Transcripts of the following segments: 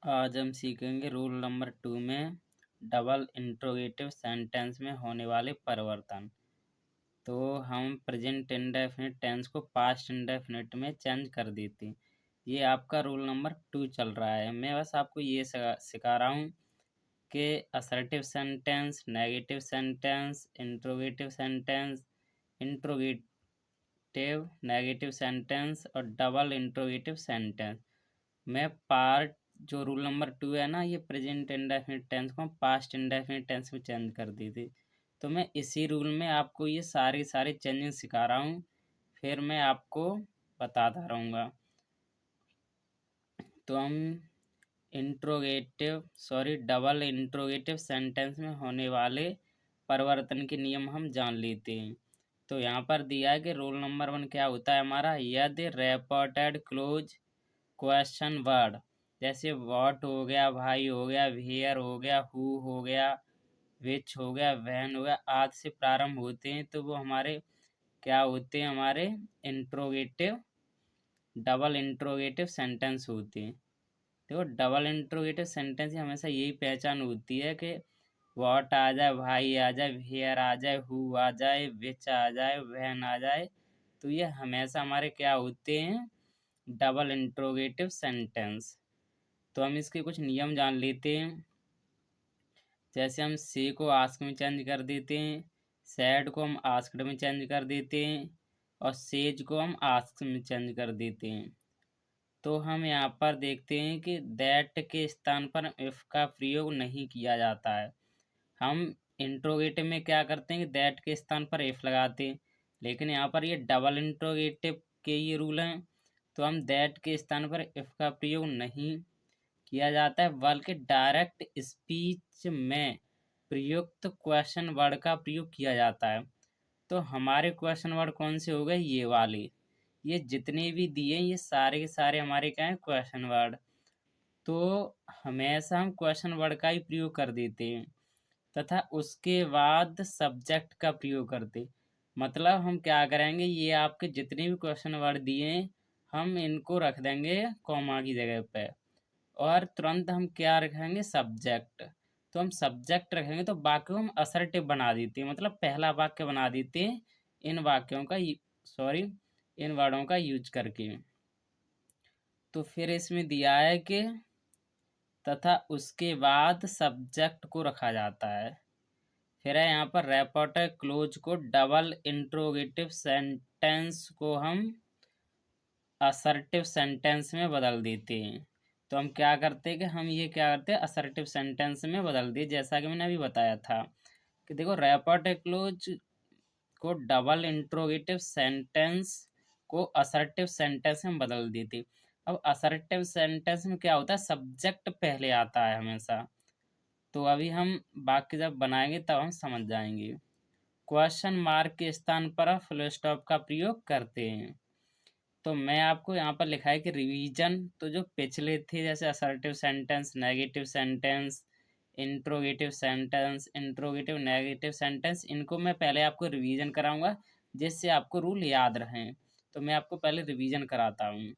आज हम सीखेंगे रूल नंबर 2 में डबल इंट्रोगेटिव सेंटेंस में होने वाले परिवर्तन। तो हम प्रेजेंट इंडेफिनिट टेंस को पास्ट इंडेफिनिट में चेंज कर देते हैं। ये आपका रूल नंबर 2 चल रहा है। मैं बस आपको ये सिखा रहा हूँ कि assertive sentence, negative sentence, interrogative sentence, interrogative negative sentence और डबल इंट्रोगेटिव सेंटेंस में पार्ट जो रूल नंबर 2 है ना, ये प्रेजेंट इंडेफिनिट टेंस को पास्ट इंडेफिनिट टेंस में चेंज कर दी थी। तो मैं इसी रूल में आपको ये सारे चेंजेस सिखा रहा हूँ, फिर मैं आपको बताता रहूँगा। तो हम डबल इंट्रोगेटिव सेंटेंस में होने वाले परिवर्तन के नियम हम जान लेते हैं। तो यहाँ पर दिया है कि रूल नंबर 1 क्या होता है हमारा, यदि रिपोर्टेड क्लोज क्वेश्चन वर्ड जैसे व्हाट हो गया, भाई हो गया, वेयर हो गया, हु हो गया, विच हो गया, व्हेन हो गया आदि से प्रारंभ होते हैं, तो वो हमारे क्या होते हैं, हमारे इंट्रोगेटिव डबल इंट्रोगेटिव सेंटेंस होते हैं। देखो डबल इंट्रोगेटिव सेंटेंस की हमेशा यही पहचान होती है कि व्हाट आ जाए, भाई आ जाए, वेयर आ जाए, हु आ जाए, विच आ जाए, व्हेन आ जाए, तो ये हमेशा हमारे क्या होते हैं, डबल इंट्रोगेटिव सेंटेंस। तो हम इसके कुछ नियम जान लेते हैं। जैसे हम से को आस्क में चेंज कर देते हैं, सैड को हम आस्क्ड में चेंज कर देते हैं और सेज को हम आस्क में चेंज कर देते हैं। तो हम यहाँ पर देखते हैं कि दैट के स्थान पर इफ का प्रयोग नहीं किया जाता है। हम इंट्रोगेटिव में क्या करते हैं कि दैट के स्थान पर इफ लगाते हैं, लेकिन यहाँ पर ये डबल इंट्रोगेटिव के ये रूल हैं, तो हम दैट के स्थान पर इफ का प्रयोग नहीं किया जाता है, बल्कि डायरेक्ट स्पीच में प्रयुक्त क्वेश्चन वर्ड का प्रयोग किया जाता है। तो हमारे क्वेश्चन वर्ड कौन से हो गए, ये वाले, ये जितने भी दिए ये सारे के सारे हमारे क्या हैं, क्वेश्चन वर्ड। तो हमेशा हम क्वेश्चन वर्ड का ही प्रयोग कर देते हैं तथा उसके बाद सब्जेक्ट का प्रयोग करते। मतलब हम क्या करेंगे, ये आपके जितने भी क्वेश्चन वर्ड दिए हैं हम इनको रख देंगे कॉमा की जगह पे, और तुरंत हम क्या रखेंगे, सब्जेक्ट। तो हम सब्जेक्ट रखेंगे तो वाक्य को हम असर्टिव बना देते हैं, मतलब पहला वाक्य बना देते हैं इन वाक्यों का इन वर्डों का यूज करके। तो फिर इसमें दिया है कि तथा उसके बाद सब्जेक्ट को रखा जाता है। फिर है यहाँ पर रेपोर्टर क्लोज को डबल इंट्रोगेटिव सेंटेंस को हम असर्टिव सेंटेंस में बदल देते हैं। तो हम क्या करते हैं कि हम ये क्या करते हैं, असर्टिव सेंटेंस में बदल दिए, जैसा कि मैंने अभी बताया था कि देखो रेपोर्टर क्लोज को डबल इंट्रोगेटिव सेंटेंस को असर्टिव सेंटेंस में बदल देते। अब असर्टिव सेंटेंस में क्या होता है, सब्जेक्ट पहले आता है हमेशा। तो अभी हम वाक्य जब बनाएंगे तब हम समझ जाएंगे। क्वेश्चन मार्क के स्थान पर फुल स्टॉप का प्रयोग करते हैं। तो मैं आपको यहाँ पर लिखा है कि रिवीजन, तो जो पिछले थे जैसे assertive sentence, negative sentence, interrogative negative sentence, इनको मैं पहले आपको रिवीजन कराऊंगा जिससे आपको रूल याद रहें। तो मैं आपको पहले रिवीजन कराता हूँ।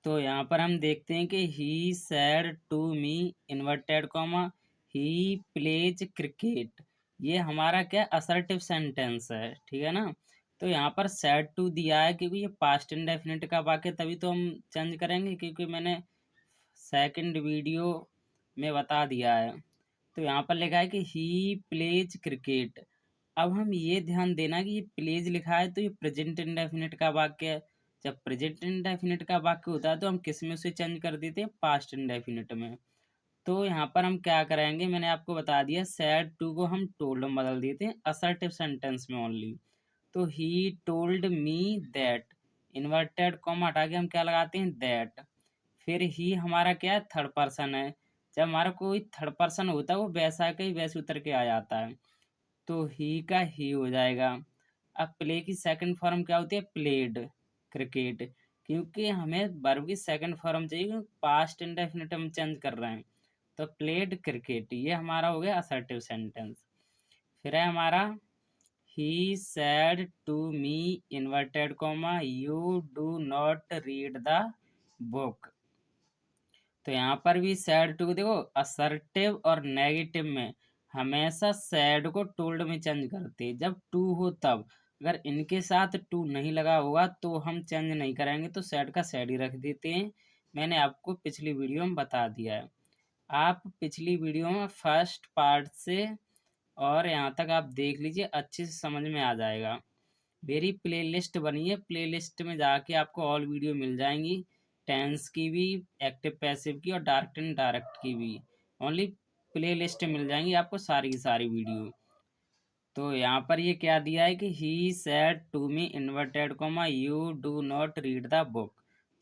तो यहाँ पर हम देखते हैं कि he said to me inverted comma he plays cricket, ये हमारा क्या असर्टिव सेंटेंस है, ठीक है ना। तो यहाँ पर सैड टू दिया है क्योंकि ये पास्ट इंडेफिनिट का वाक्य, तभी तो हम चेंज करेंगे क्योंकि मैंने सेकंड वीडियो में बता दिया है। तो यहाँ पर लिखा है कि ही प्लेज क्रिकेट। अब हम ये ध्यान देना कि ये प्लेज लिखा है तो ये प्रेजेंट इंडेफिनिट का वाक्य है। जब प्रेजेंट इंडेफिनिट का वाक्य होता है तो हम किस में उसे चेंज कर देते हैं, पास्ट इंडेफिनिट में। तो यहाँ पर हम क्या करेंगे, मैंने आपको बता दिया, सैड टू को हम टोल्ड में बदल देते हैं असर्टिव सेंटेंस में ओनली। तो he told me that, inverted comma हटा के हम क्या लगाते हैं, दैट। फिर ही हमारा क्या है, थर्ड पर्सन है। जब हमारा कोई थर्ड पर्सन होता है वो वैसा का ही वैसे उतर के आ जाता है, तो ही का ही हो जाएगा। अब प्ले की सेकंड फॉर्म क्या होती है, प्लेड क्रिकेट, क्योंकि हमें वर्ब की सेकंड फॉर्म चाहिए क्योंकि पास्ट इंडेफिनिट हम चेंज कर रहे हैं। तो प्लेड क्रिकेट, ये हमारा हो गया असर्टिव सेंटेंस। फिर है हमारा he said to me inverted comma you do not read the book. तो यहाँ पर भी सैड टू देखो, असर्टिव और नेगेटिव में हमेशा सैड को टोल्ड में चेंज करते हैं जब टू हो तब। अगर इनके साथ टू नहीं लगा होगा तो हम चेंज नहीं करेंगे, तो सैड का सैड ही रख देते हैं। मैंने आपको पिछली वीडियो में बता दिया है। आप पिछली वीडियो में फर्स्ट पार्ट से और यहाँ तक आप देख लीजिए, अच्छे से समझ में आ जाएगा। मेरी प्लेलिस्ट बनी है, प्लेलिस्ट में जाके आपको ऑल वीडियो मिल जाएंगी, टेंस की भी, एक्टिव पैसिव की और डायरेक्ट एंड डायरेक्ट की भी। ओनली प्लेलिस्ट मिल जाएंगी आपको सारी की सारी वीडियो। तो यहाँ पर ये क्या दिया है कि he said to me inverted comma you do not read the book.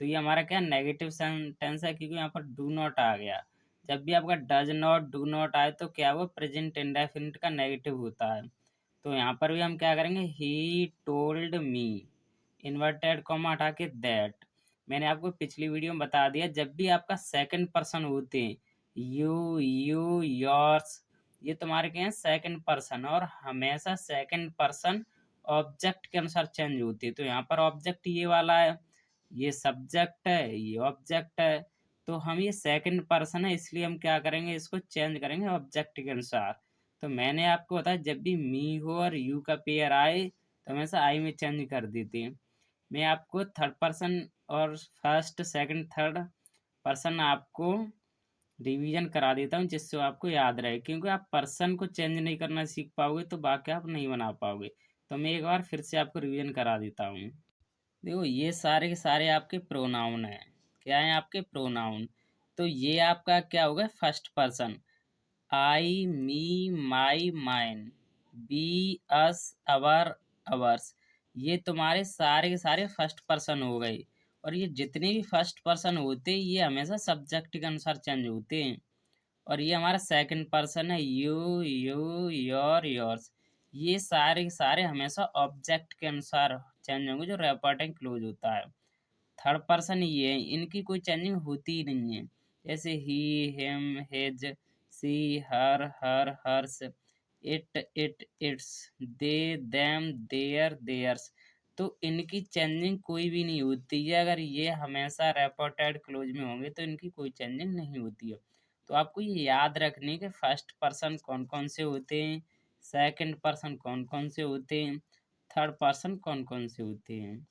तो ये हमारा क्या नेगेटिव सेंटेंस है, क्योंकि यहाँ पर डू नॉट आ गया। जब भी आपका डज नॉट डू नॉट आए तो क्या वो प्रेजेंट इंडेफिनिट का नेगेटिव होता है। तो यहाँ पर भी हम क्या करेंगे, he told me, inverted comma हटा के दैट। मैंने आपको पिछली वीडियो में बता दिया, जब भी आपका सेकंड पर्सन होते हैं, यू योर्स, ये तुम्हारे क्या है सेकंड पर्सन, और हमेशा सेकंड पर्सन ऑब्जेक्ट के अनुसार चेंज होती है। तो यहाँ पर ऑब्जेक्ट ये वाला है, ये सब्जेक्ट है, ये ऑब्जेक्ट है। तो हम ये सेकंड पर्सन है, इसलिए हम क्या करेंगे, इसको चेंज करेंगे ऑब्जेक्ट के अनुसार। तो मैंने आपको बताया, जब भी मी हो और यू का पेयर आए तो हमेशा आई में चेंज कर देते हैं। मैं आपको थर्ड पर्सन और फर्स्ट सेकंड थर्ड पर्सन आपको रिवीजन करा देता हूँ, जिससे आपको याद रहे, क्योंकि आप पर्सन को चेंज नहीं करना सीख पाओगे तो वाक्य आप नहीं बना पाओगे। तो मैं एक बार फिर से आपको रिवीजन करा देता हूँ। देखो, ये सारे के सारे आपके प्रोनाउन हैं। क्या है आपके प्रोनाउन? तो ये आपका क्या होगा, फर्स्ट पर्सन, आई मी माई माइन, बी अस अवर अवर्स। ये तुम्हारे सारे के सारे फर्स्ट पर्सन हो गए। और ये जितने भी फर्स्ट पर्सन होते हैं ये हमेशा सब्जेक्ट के अनुसार चेंज होते हैं। और ये हमारा सेकंड पर्सन है, यू योर योर्स। ये सारे के सारे हमेशा ऑब्जेक्ट के अनुसार चेंज होंगे, जो रेपर्टिंग क्लोज होता है। थर्ड पर्सन ये है, इनकी कोई चेंजिंग होती ही नहीं है। जैसे he, him, his, she, her, hers, its, they, them, their, theirs. तो इनकी चेंजिंग कोई भी नहीं होती है। अगर ये हमेशा रेपोर्टेड क्लोज में होंगे तो इनकी कोई चेंजिंग नहीं होती है। तो आपको ये याद रखने के फर्स्ट पर्सन कौन कौन से होते हैं, सेकंड पर्सन कौन कौन से होते हैं, थर्ड पर्सन कौन कौन से होते हैं।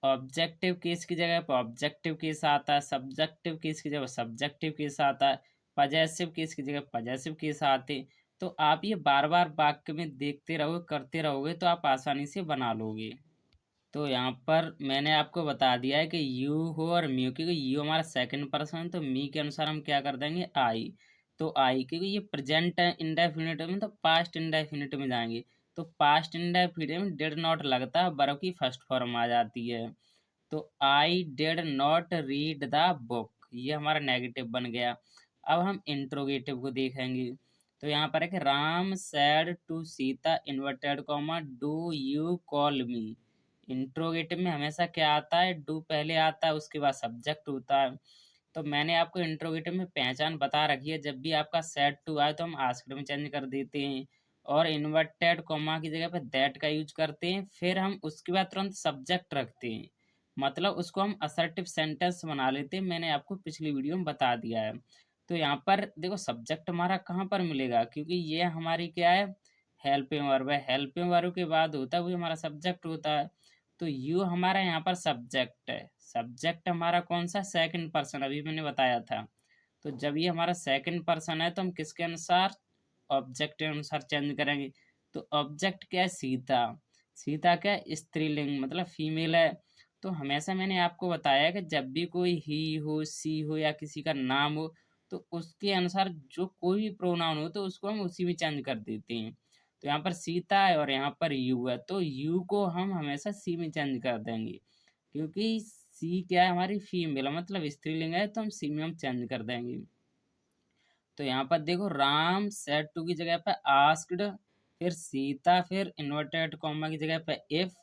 ऑब्जेक्टिव केस की जगह पर ऑब्जेक्टिव केस आता है, सब्जेक्टिव केस की जगह सब्जेक्टिव केस आता है, पजेसिव केस की जगह पजेसिव केस आते। तो आप ये बार बार वाक्य में देखते रहोगे, करते रहोगे, तो आप आसानी से बना लोगे। तो यहाँ पर मैंने आपको बता दिया है कि यू हो और मी हो, क्योंकि यू हमारा सेकंड पर्सन है तो मी के अनुसार हम क्या कर देंगे, आई। तो आई, क्योंकि ये प्रेजेंट इंडेफिनिट में तो पास्ट इंडेफिनिट में जाएंगे। तो पास्ट इंडेफिनिट में डिड नॉट लगता है, वर्ब की फर्स्ट फॉर्म आ जाती है। तो I did not read the book, ये हमारा नेगेटिव बन गया। अब हम इंट्रोगेटिव को देखेंगे। तो यहाँ पर है कि Ram said to Sita inverted comma do you call me. Interrogative में हमेशा क्या आता है, डू पहले आता है, उसके बाद सब्जेक्ट होता है। तो मैंने आपको इंट्रोगेटिव में पहचान बता रखी है, जब भी आपका सेड टू आए तो हम आस्क्ड में चेंज कर देते हैं, और इन्वर्टेड कॉमा की जगह पर दैट का यूज करते हैं, फिर हम उसके बाद तुरंत सब्जेक्ट रखते हैं, मतलब उसको हम असर्टिव सेंटेंस बना लेते हैं। मैंने आपको पिछली वीडियो में बता दिया है। तो यहाँ पर देखो, सब्जेक्ट हमारा कहाँ पर मिलेगा, क्योंकि ये हमारी क्या है, हेल्पिंग वर्ब है। हेल्पिंग वर्ब के बाद होता है वो हमारा सब्जेक्ट होता है। तो यू हमारा यहाँ पर सब्जेक्ट है। सब्जेक्ट हमारा कौन सा, सेकंड पर्सन, अभी मैंने बताया था। तो जब ये हमारा सेकंड पर्सन है तो हम किसके अनुसार, ऑब्जेक्ट के अनुसार चेंज करेंगे। तो ऑब्जेक्ट क्या है, सीता। सीता क्या है, स्त्रीलिंग, मतलब फीमेल है। तो हमेशा मैंने आपको बताया कि जब भी कोई ही हो, सी हो, या किसी का नाम हो, तो उसके अनुसार जो कोई भी प्रोनाउन हो तो उसको हम उसी में चेंज कर देते हैं। तो यहाँ पर सीता है और यहाँ पर यू है, तो यू को हम हमेशा सी में चेंज कर देंगे, क्योंकि सी क्या है, हमारी फीमेल मतलब स्त्रीलिंग है, तो हम सी में हम चेंज कर देंगे। तो यहाँ पर देखो, राम सेड टू की जगह पर आस्क्ड, फिर सीता, फिर इन्वर्टेड कॉमा की जगह पर इफ।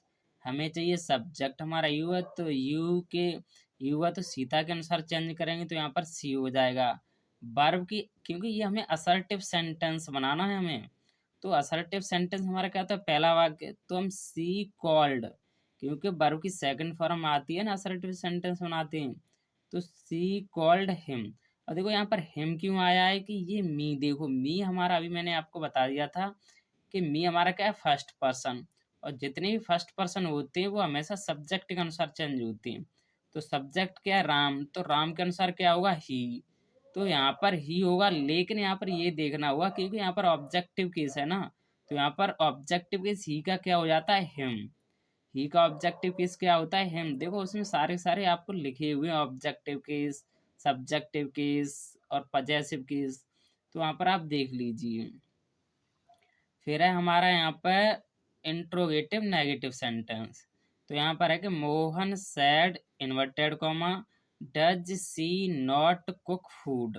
हमें चाहिए सब्जेक्ट हमारा यू है, तो यू है तो सीता के अनुसार चेंज करेंगे, तो यहाँ पर सी हो जाएगा। वर्ब की, क्योंकि ये हमें असर्टिव सेंटेंस बनाना है हमें। तो असर्टिव सेंटेंस हमारा क्या होता है, पहला वाक्य, तो हम सी कॉल्ड, क्योंकि वर्ब की सेकंड फॉर्म आती है ना असर्टिव सेंटेंस बनाते हैं। तो सी कॉल्ड हिम। और देखो यहाँ पर हिम क्यों आया है कि ये मी, देखो मी हमारा अभी मैंने आपको बता दिया था कि मी हमारा क्या है, फर्स्ट पर्सन। और जितने भी फर्स्ट पर्सन होते हैं वो हमेशा सब्जेक्ट के अनुसार चेंज होते हैं। तो सब्जेक्ट क्या है, राम, तो राम के अनुसार क्या होगा, ही। तो यहाँ पर ही होगा, लेकिन यहाँ पर ये देखना होगा क्योंकि यहाँ पर ऑब्जेक्टिव केस है ना, तो यहाँ पर ऑब्जेक्टिव केस ही का क्या हो जाता है, हिम। ही का ऑब्जेक्टिव केस क्या होता है, हिम। देखो उसमें सारे सारे आपको लिखे हुए हैं, ऑब्जेक्टिव केस, सब्जेक्टिव केस और पजेसिव केस। तो वहाँ पर आप देख लीजिए। फिर है हमारा यहाँ पर इंट्रोगेटिव नेगेटिव सेंटेंस। तो यहाँ पर है कि Mohan sad inverted comma does she not cook food.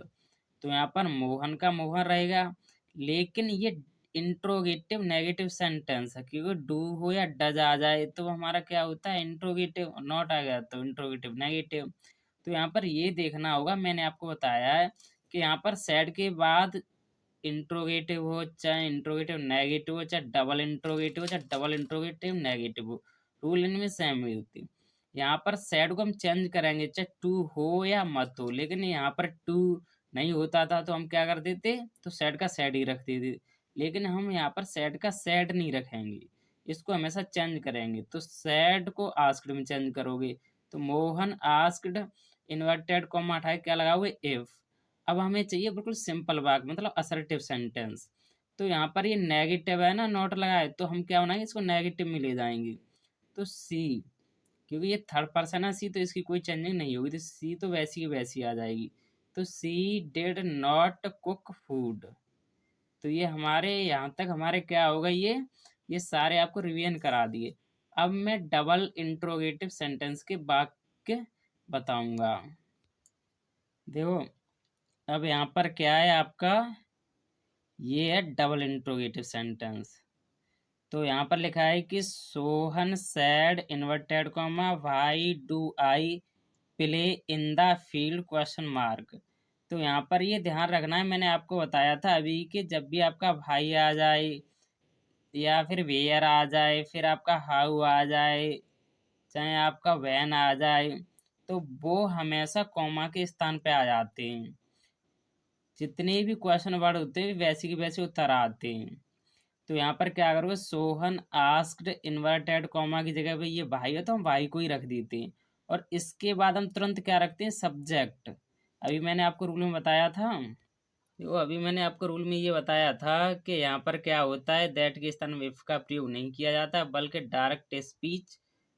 तो यहाँ पर मोहन का मोहन रहेगा, लेकिन ये इंट्रोगेटिव नेगेटिव सेंटेंस है क्योंकि डू हो या डज आ जाए तो हमारा क्या होता है, इंट्रोगेटिव। नॉट आ गया तो इंट्रोगेटिव नेगेटिव। तो यहाँ पर ये देखना होगा, मैंने आपको बताया है कि यहाँ पर सैड के बाद इंट्रोगेटिव हो चाहे इंट्रोगेटिव नेगेटिव हो, चाहे डबल इंट्रोगेटिव हो चाहे डबल इंट्रोगेटिव नेगेटिव हो, रूल इनमें सेम ही होती है। यहाँ पर सैड को हम चेंज करेंगे चाहे टू हो या मत हो, लेकिन यहाँ पर टू नहीं होता था तो हम क्या कर देते, तो सैड का सैड ही रखते थे। लेकिन हम यहाँ पर सैड का सैड नहीं रखेंगे, इसको हमेशा चेंज करेंगे। तो सैड को आस्क्ड में चेंज करोगे, तो मोहन आस्क्ड इन्वर्टेड कॉमा हटाए क्या लगाओगे, इफ। अब हमें चाहिए बिल्कुल सिंपल वाक्य, मतलब असर्टिव सेंटेंस। तो यहाँ पर ये नेगेटिव है ना, नॉट लगाए, तो हम क्या बनाएंगे, इसको नेगेटिव में ले जाएंगे। तो सी, क्योंकि ये थर्ड पर्सन है सी, तो इसकी कोई चेंजिंग नहीं होगी, तो सी तो वैसी की वैसी आ जाएगी। तो सी डिड नॉट कुक फूड। तो ये हमारे यहाँ तक हमारे क्या होगा, ये सारे आपको रिवीजन करा दिए। अब मैं डबल इंट्रोगेटिव सेंटेंस के वाक्य बताऊंगा। देखो अब यहाँ पर क्या है आपका, ये है डबल इंट्रोगेटिव सेंटेंस। तो यहाँ पर लिखा है कि Sohan sad inverted comma why do I play in the field question mark. तो यहाँ पर ये ध्यान रखना है, मैंने आपको बताया था अभी कि जब भी आपका भाई आ जाए या फिर वेयर आ जाए, फिर आपका हाउ आ जाए, चाहे आपका वैन आ जाए, तो वो हमेशा कॉमा के स्थान पे आ जाते हैं। जितने भी क्वेश्चन वर्ड होते हैं वैसे के वैसे उत्तर आते हैं। तो यहाँ पर क्या करोगे, सोहन आस्क्ड इन्वर्टेड कॉमा की जगह पे ये भाई है तो हम भाई को ही रख देते हैं। और इसके बाद हम तुरंत क्या रखते हैं, सब्जेक्ट। अभी मैंने आपको रूल में बताया था, देखो अभी मैंने आपको रूल में ये बताया था कि यहाँ पर क्या होता है, दैट के स्थान में इफ का प्रयोग नहीं किया जाता, बल्कि डायरेक्ट स्पीच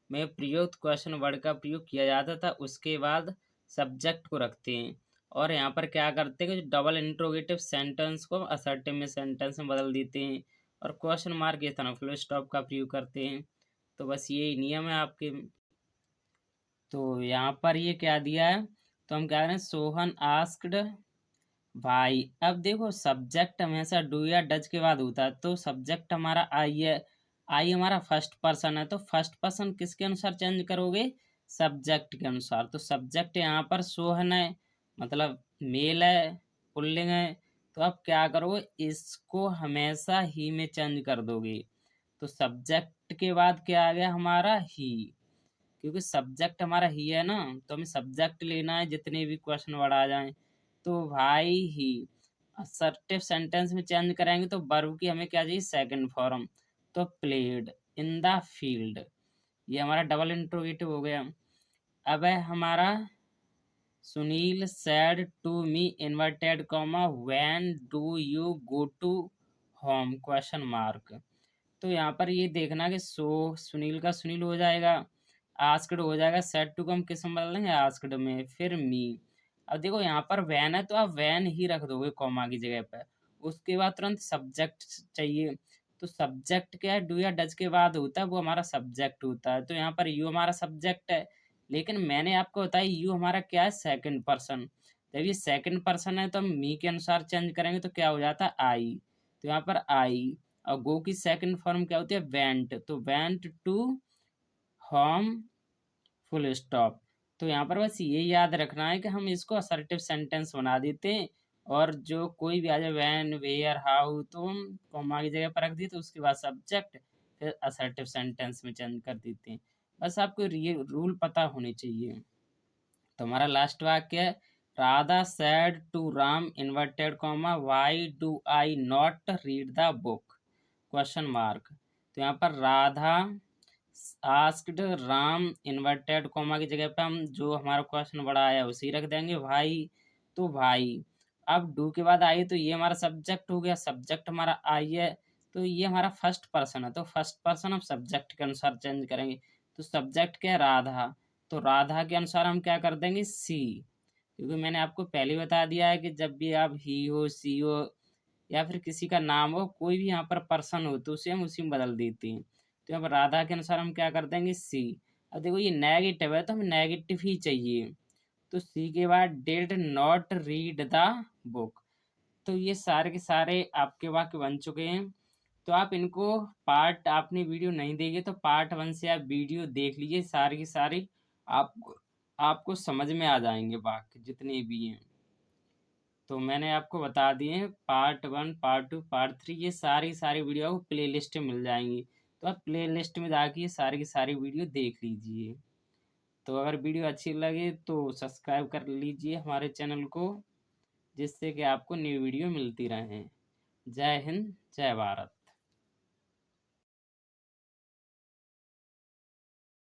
में प्रयुक्त क्वेश्चन वर्ड का प्रयोग किया जाता था, उसके बाद सब्जेक्ट को रखते हैं। और यहाँ पर क्या करते हैं कि डबल इंट्रोगेटिव सेंटेंस को असर्टिव में सेंटेंस में बदल देते हैं, और क्वेश्चन मार्क के स्थान फुल स्टॉप का प्रयोग करते हैं। तो बस यही नियम है आपके। तो यहाँ पर ये क्या दिया है, तो हम क्या करें, सोहन आस्क्ड भाई। अब देखो सब्जेक्ट हमेशा डू या डज के बाद होता है, तो सब्जेक्ट हमारा आई है, आई हमारा फर्स्ट पर्सन है, तो फर्स्ट पर्सन किसके अनुसार चेंज करोगे, सब्जेक्ट के अनुसार। तो सब्जेक्ट यहाँ पर सोहन है, मतलब मेल है, पुल्लिंग है। तो अब क्या करोगे, इसको हमेशा ही में चेंज कर दोगे। तो सब्जेक्ट के बाद क्या आ गया हमारा, ही। क्योंकि सब्जेक्ट हमारा ही है ना, तो हमें सब्जेक्ट लेना है जितने भी क्वेश्चन वर्ड आ जाएं। तो भाई ही असर्टिव सेंटेंस में चेंज करेंगे तो वर्ब की हमें क्या चाहिए, सेकंड फॉर्म। तो प्लेड इन द फील्ड, ये हमारा डबल इंट्रोगेटिव हो गया। अब है हमारा Sunil said to me inverted comma when do you go to home question mark. तो यहाँ पर ये देखना कि सुनील का सुनील हो जाएगा, आस्क्ड हो जाएगा, सेट टू को हम किस में बदल देंगे, आस्क्ड में, फिर मी। अब देखो यहाँ पर वैन है तो आप वैन ही रख दोगे कॉमा की जगह पर। उसके बाद तुरंत सब्जेक्ट चाहिए, तो सब्जेक्ट क्या है, डू या डज के बाद होता है, वो हमारा सब्जेक्ट होता है। तो यहाँ पर यू हमारा सब्जेक्ट है, लेकिन मैंने आपको बताया यू हमारा क्या है, सेकंड पर्सन। जब ये सेकंड पर्सन है तो हम मी के अनुसार चेंज करेंगे तो क्या हो जाता है, आई। तो यहाँ पर आई। और गो की सेकंड फॉर्म क्या होती है, वेंट, तो went to home full stop. तो यहाँ पर बस ये याद रखना है कि हम इसको असर्टिव सेंटेंस बना देते हैं, और जो कोई भी आ जाए वैन वेयर हाउ तो हम कॉमा की जगह पर रख दिए, तो उसके बाद सब्जेक्ट, फिर असर्टिव सेंटेंस में चेंज कर देते हैं। बस आपको ये रूल पता होने चाहिए। तो हमारा लास्ट वाक्य है, Radha said to Ram inverted comma why do I not read the book question mark. तो यहाँ पर Radha asked Ram inverted comma की जगह पे हम जो हमारा क्वेश्चन बड़ा आया उसी रख देंगे, भाई तो भाई। अब डू के बाद आई तो ये हमारा सब्जेक्ट हो गया, सब्जेक्ट हमारा आई है, तो ये हमारा फर्स्ट पर्सन है, तो फर्स्ट पर्सन हम सब्जेक्ट के अनुसार चेंज करेंगे। तो सब्जेक्ट क्या है, राधा, तो राधा के अनुसार हम क्या कर देंगे, सी। क्योंकि मैंने आपको पहले ही बता दिया है कि जब भी आप ही हो, सी हो, या फिर किसी का नाम हो, कोई भी यहाँ पर पर्सन हो, तो उसे हम उसी में बदल देते हैं। तो यहाँ पर राधा के अनुसार हम क्या कर देंगे, सी। अब देखो ये नेगेटिव है तो हमें नेगेटिव ही चाहिए, तो सी के बाद did not read the book. तो ये सारे के सारे आपके वाक्य बन चुके हैं। तो आप इनको पार्ट, आपने वीडियो नहीं देखी तो पार्ट 1 से आप वीडियो देख लीजिए, सारी की सारी आपको आपको समझ में आ जाएंगे वाक्य जितने भी हैं। तो मैंने आपको बता दिए हैं पार्ट 1, पार्ट 2, पार्ट 3, ये सारी वीडियो आपको प्ले लिस्ट में मिल जाएंगी। तो आप प्ले लिस्ट में जाके ये सारी की सारी वीडियो देख लीजिए। तो अगर वीडियो अच्छी लगे तो सब्सक्राइब कर लीजिए हमारे चैनल को, जिससे कि आपको न्यू वीडियो मिलती रहें। जय हिंद, जय भारत।